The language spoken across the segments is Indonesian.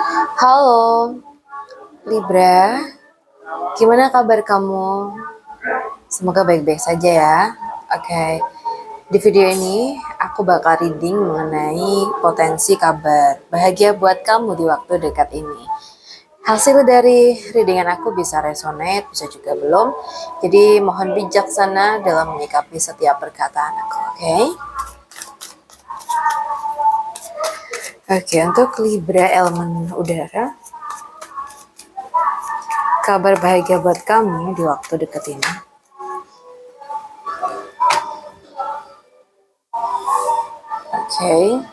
Halo, Libra. Gimana kabar kamu? Semoga baik-baik saja ya. Oke, di video ini aku bakal reading mengenai potensi kabar bahagia buat kamu di waktu dekat ini. Hasil dari readingan aku bisa resonate, bisa juga belum. Jadi mohon bijaksana dalam menyikapi setiap perkataan aku, oke? Oke, untuk Libra elemen udara, kabar bahagia buat kamu di waktu dekat ini. Oke.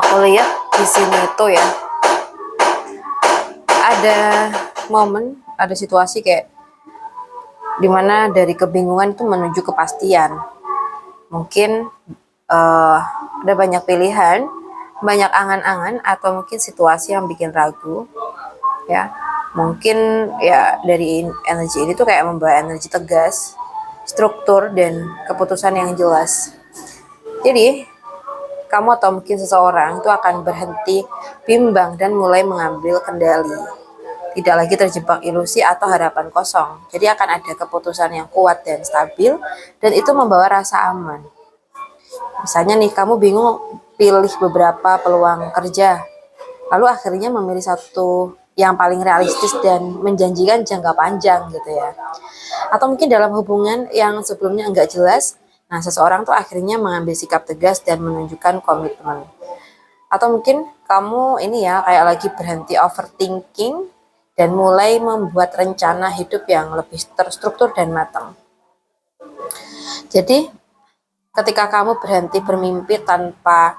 Aku lihat di sini tuh ya, ada momen, ada situasi kayak dimana dari kebingungan itu menuju kepastian. Mungkin ada banyak pilihan, banyak angan-angan, atau mungkin situasi yang bikin ragu, ya. Mungkin ya dari energi ini tuh kayak membawa energi tegas, struktur, dan keputusan yang jelas. Jadi kamu atau mungkin seseorang itu akan berhenti bimbang dan mulai mengambil kendali. Tidak lagi terjebak ilusi atau harapan kosong. Jadi akan ada keputusan yang kuat dan stabil, dan itu membawa rasa aman. Misalnya nih, kamu bingung pilih beberapa peluang kerja, lalu akhirnya memilih satu yang paling realistis dan menjanjikan jangka panjang gitu ya. Atau mungkin dalam hubungan yang sebelumnya enggak jelas, nah seseorang tuh akhirnya mengambil sikap tegas dan menunjukkan komitmen. Atau mungkin kamu ini ya kayak lagi berhenti overthinking dan mulai membuat rencana hidup yang lebih terstruktur dan matang. Jadi ketika kamu berhenti bermimpi tanpa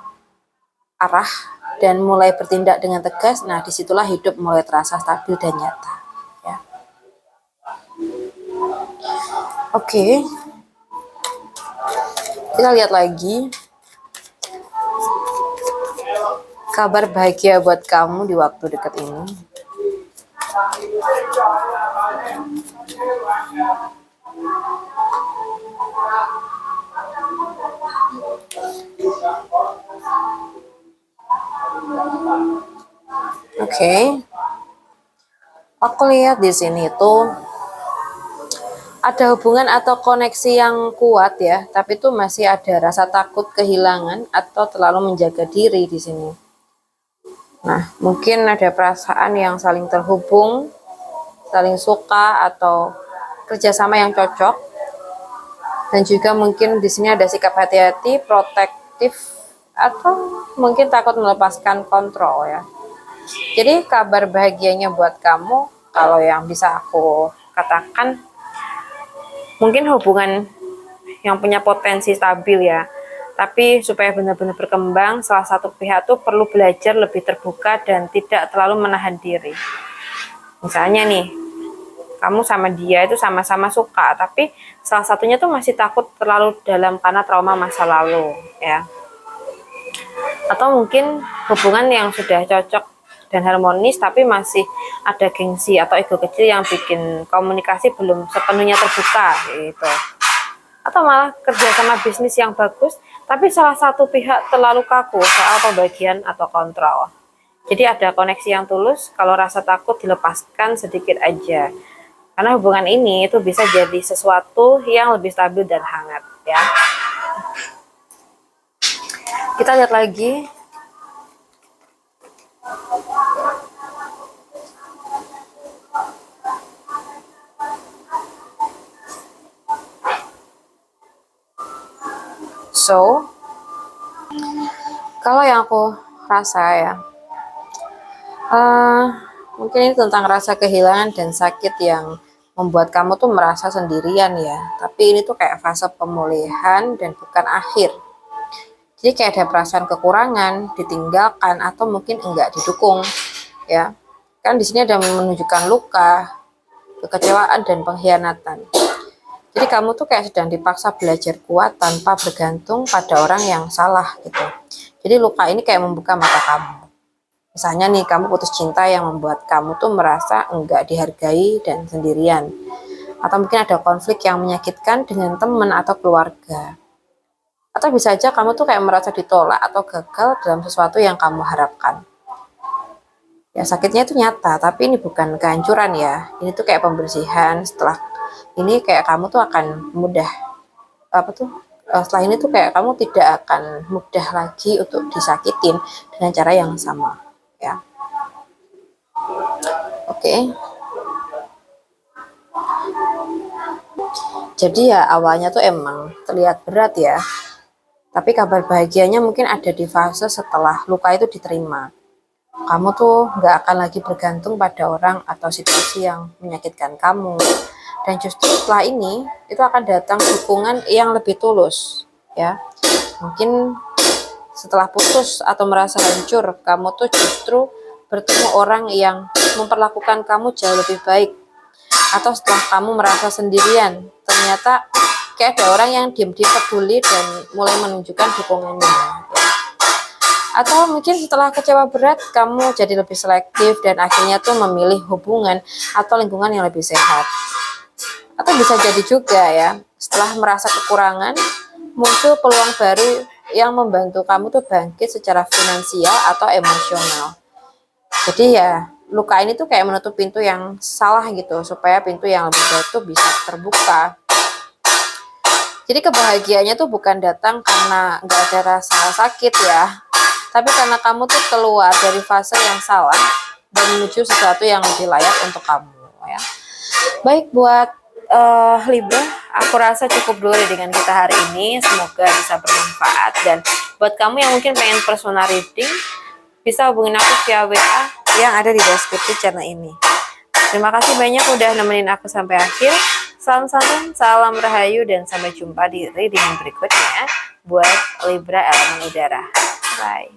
arah dan mulai bertindak dengan tegas, nah disitulah hidup mulai terasa stabil dan nyata. Ya. Oke, kita lihat lagi kabar bahagia buat kamu di waktu dekat ini. Oke. Aku lihat di sini tuh ada hubungan atau koneksi yang kuat ya, tapi tuh masih ada rasa takut kehilangan atau terlalu menjaga diri di sini. Nah, mungkin ada perasaan yang saling terhubung, saling suka atau kerjasama yang cocok, dan juga mungkin di sini ada sikap hati-hati, protektif, atau mungkin takut melepaskan kontrol ya. Jadi kabar bahagianya buat kamu, kalau yang bisa aku katakan, mungkin hubungan yang punya potensi stabil ya. Tapi supaya benar-benar berkembang, salah satu pihak tuh perlu belajar lebih terbuka dan tidak terlalu menahan diri. Misalnya nih, kamu sama dia itu sama-sama suka, tapi salah satunya tuh masih takut terlalu dalam karena trauma masa lalu, ya. Atau mungkin hubungan yang sudah cocok dan harmonis, tapi masih ada gengsi atau ego kecil yang bikin komunikasi belum sepenuhnya terbuka, gitu. Atau malah kerjasama bisnis yang bagus, tapi salah satu pihak terlalu kaku soal pembagian atau kontrol. Jadi ada koneksi yang tulus kalau rasa takut dilepaskan sedikit aja. Karena hubungan ini itu bisa jadi sesuatu yang lebih stabil dan hangat ya. Kita lihat lagi. So, kalau yang aku rasa ya, mungkin ini tentang rasa kehilangan dan sakit yang membuat kamu tuh merasa sendirian ya. Tapi ini tuh kayak fase pemulihan dan bukan akhir. Jadi kayak ada perasaan kekurangan, ditinggalkan, atau mungkin enggak didukung ya. Kan di sini ada menunjukkan luka, kekecewaan, dan pengkhianatan. Jadi kamu tuh kayak sedang dipaksa belajar kuat tanpa bergantung pada orang yang salah gitu. Jadi luka ini kayak membuka mata kamu. Misalnya nih, kamu putus cinta yang membuat kamu tuh merasa enggak dihargai dan sendirian. Atau mungkin ada konflik yang menyakitkan dengan teman atau keluarga. Atau bisa aja kamu tuh kayak merasa ditolak atau gagal dalam sesuatu yang kamu harapkan. Ya sakitnya itu nyata, tapi ini bukan kehancuran ya. Ini tuh kayak pembersihan. Setelah ini kayak kamu tuh akan mudah setelah ini tuh kayak kamu tidak akan mudah lagi untuk disakitin dengan cara yang sama ya. Oke. Jadi ya awalnya tuh emang terlihat berat ya, tapi kabar bahagianya mungkin ada di fase setelah luka itu diterima. Kamu tuh nggak akan lagi bergantung pada orang atau situasi yang menyakitkan kamu. Dan justru setelah ini, itu akan datang dukungan yang lebih tulus. Ya, mungkin setelah putus atau merasa hancur, kamu tuh justru bertemu orang yang memperlakukan kamu jauh lebih baik. Atau setelah kamu merasa sendirian, ternyata kayak ada orang yang diam-diam peduli dan mulai menunjukkan dukungannya. Atau mungkin setelah kecewa berat, kamu jadi lebih selektif dan akhirnya tuh memilih hubungan atau lingkungan yang lebih sehat. Atau bisa jadi juga ya, setelah merasa kekurangan, muncul peluang baru yang membantu kamu tuh bangkit secara finansial atau emosional. Jadi ya, luka ini tuh kayak menutup pintu yang salah gitu, supaya pintu yang lebih baik tuh bisa terbuka. Jadi kebahagiaannya tuh bukan datang karena nggak ada rasa sakit ya, tapi karena kamu tuh keluar dari fase yang salah dan menuju sesuatu yang lebih layak untuk kamu ya. Baik buat Libra, aku rasa cukup dulu dengan kita hari ini. Semoga bisa bermanfaat, dan buat kamu yang mungkin pengen personal reading, bisa hubungin aku via WA yang ada di deskripsi channel ini. Terima kasih banyak udah nemenin aku sampai akhir. Salam santan, salam rahayu, dan sampai jumpa di reading berikutnya buat Libra elemen udara. Bye.